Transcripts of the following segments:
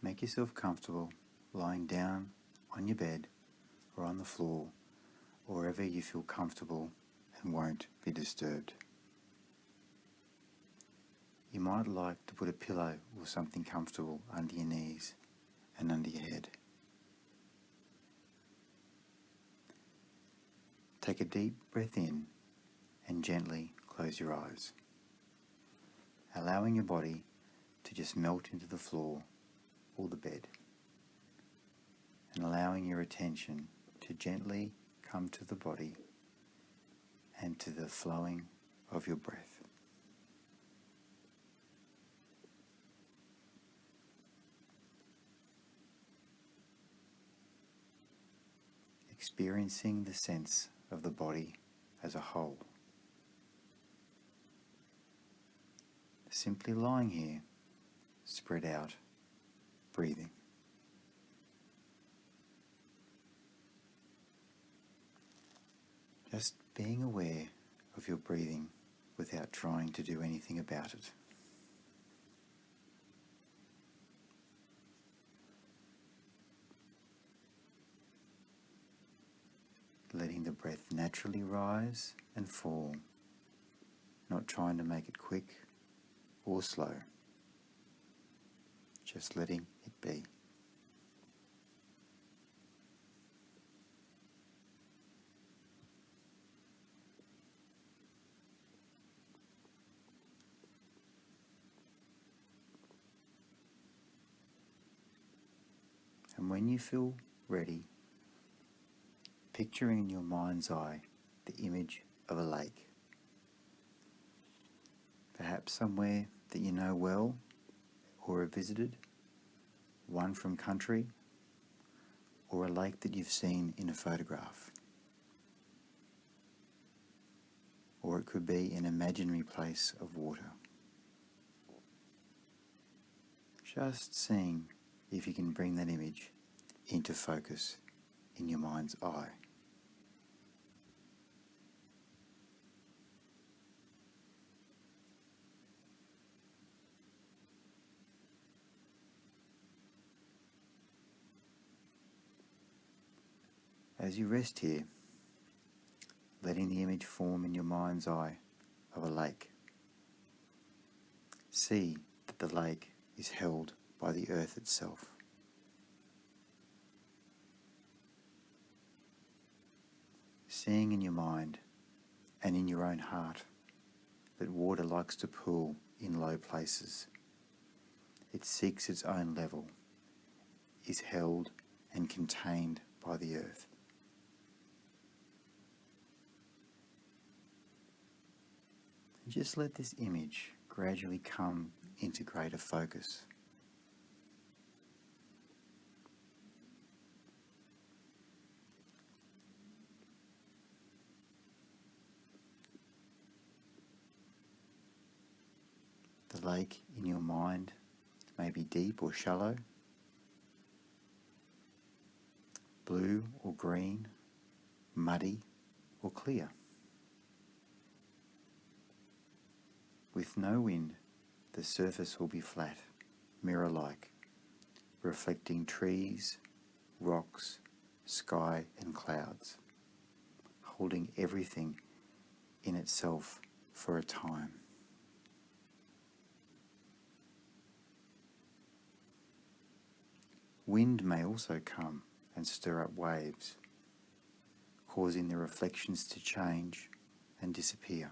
Make yourself comfortable lying down on your bed or on the floor, or wherever you feel comfortable and won't be disturbed. You might like to put a pillow or something comfortable under your knees and under your head. Take a deep breath in and gently close your eyes, allowing your body to just melt into the floor or the bed, and allowing your attention to gently come to the body and to the flowing of your breath. Experiencing the sense of the body as a whole. Simply lying here, spread out, breathing. Just being aware of your breathing without trying to do anything about it. Letting the breath naturally rise and fall, not trying to make it quick or slow, just letting it be. And when you feel ready, picture in your mind's eye the image of a lake. Perhaps somewhere that you know well or have visited, one from country, or a lake that you've seen in a photograph. Or it could be an imaginary place of water. Just seeing if you can bring that image into focus in your mind's eye. As you rest here, letting the image form in your mind's eye of a lake. See that the lake is held by the earth itself. Seeing in your mind and in your own heart that water likes to pool in low places. It seeks its own level, is held and contained by the earth. And just let this image gradually come into greater focus. The lake in your mind may be deep or shallow, blue or green, muddy or clear. With no wind, the surface will be flat, mirror-like, reflecting trees, rocks, sky and clouds, holding everything in itself for a time. Wind may also come and stir up waves, causing the reflections to change and disappear.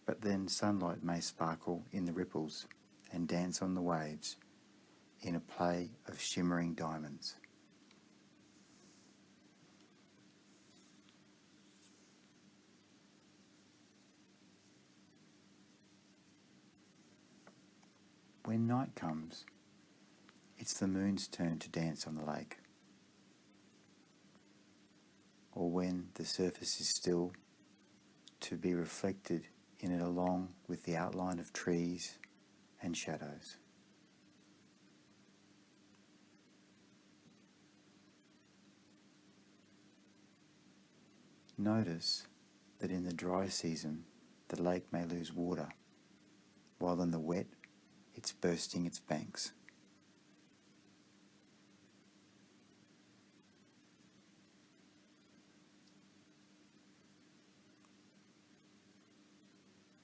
But then sunlight may sparkle in the ripples and dance on the waves in a play of shimmering diamonds. When night comes, it's the moon's turn to dance on the lake. Or when the surface is still, to be reflected in it along with the outline of trees and shadows. Notice that in the dry season, the lake may lose water, while in the wet, it's bursting its banks.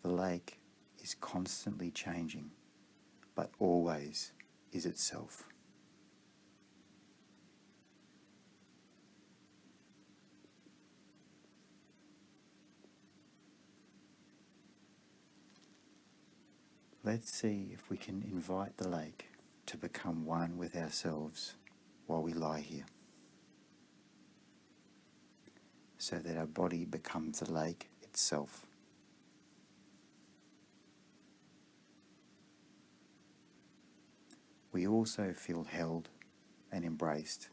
The lake is constantly changing, but always is itself. Let's see if we can invite the lake to become one with ourselves while we lie here, so that our body becomes the lake itself. We also feel held and embraced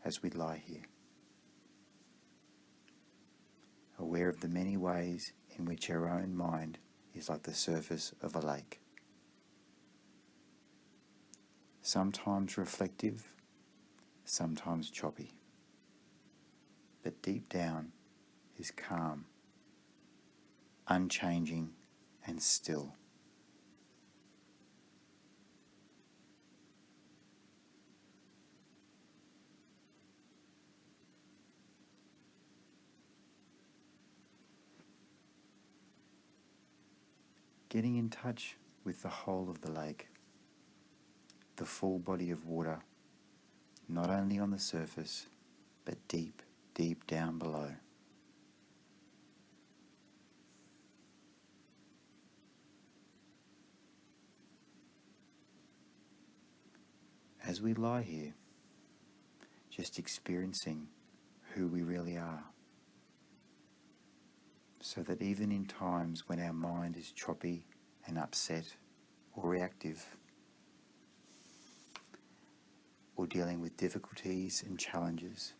as we lie here, aware of the many ways in which our own mind is like the surface of a lake, sometimes reflective, sometimes choppy, but deep down is calm, unchanging and still. Getting in touch with the whole of the lake, the full body of water, not only on the surface, but deep, deep down below. As we lie here, just experiencing who we really are, so that even in times when our mind is choppy and upset or reactive, or dealing with difficulties and challenges,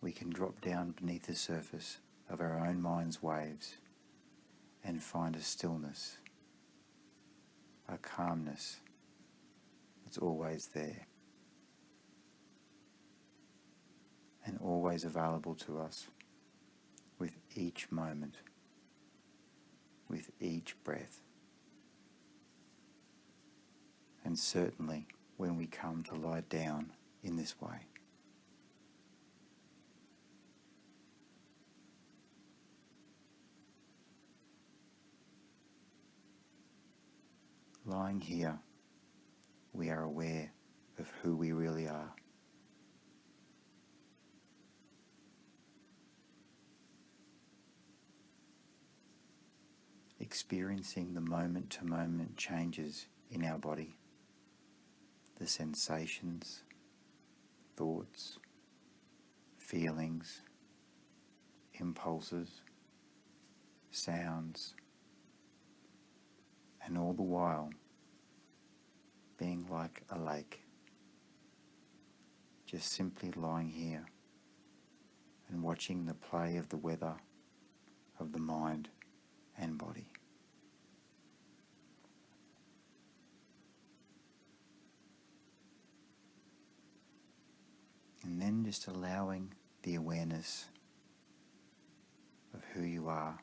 we can drop down beneath the surface of our own mind's waves and find a stillness, a calmness that's always there and always available to us with each moment, with each breath, and certainly when we come to lie down in this way. Lying here, we are aware of who we really are. Experiencing the moment-to-moment changes in our body, the sensations, thoughts, feelings, impulses, sounds, and all the while being like a lake, just simply lying here and watching the play of the weather, of the mind and body. And then just allowing the awareness of who you are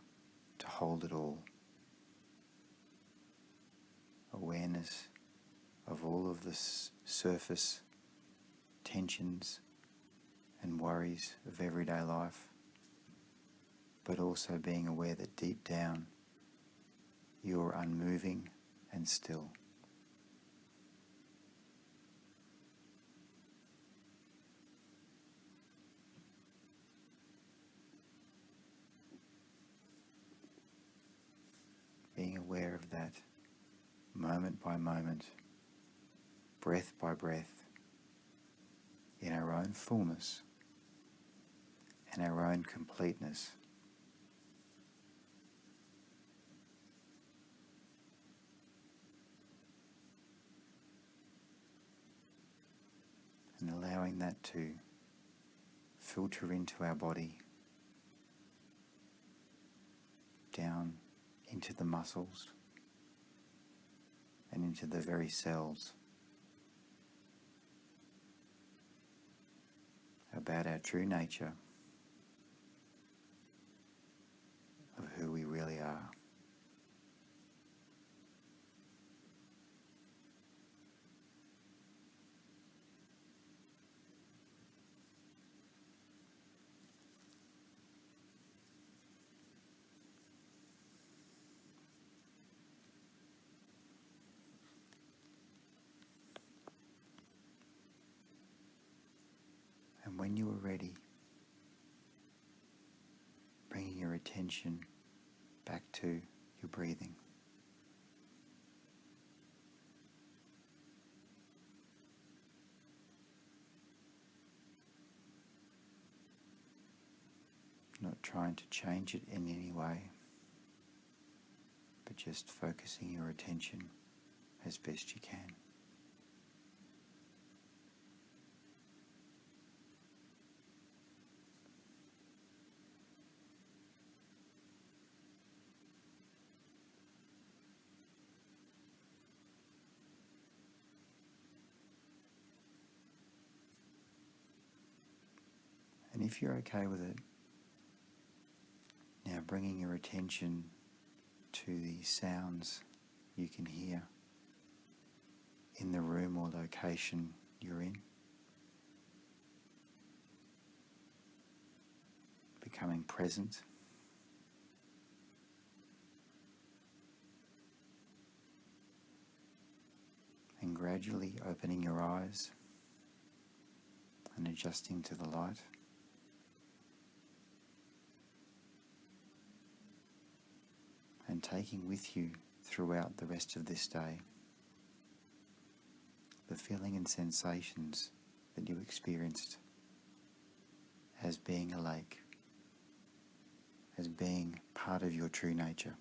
to hold it all. Awareness of all of the surface tensions and worries of everyday life, but also being aware that deep down you are unmoving and still. Being aware of that moment by moment, breath by breath, in our own fullness and our own completeness. And allowing that to filter into our body, down into the muscles and into the very cells, about our true nature of who we really are. you're ready, bringing your attention back to your breathing. Not trying to change it in any way, but just focusing your attention as best you can. And if you're okay with it, now bringing your attention to the sounds you can hear in the room or location you're in, becoming present, and gradually opening your eyes and adjusting to the light. And taking with you throughout the rest of this day the feeling and sensations that you experienced as being awake, as being part of your true nature.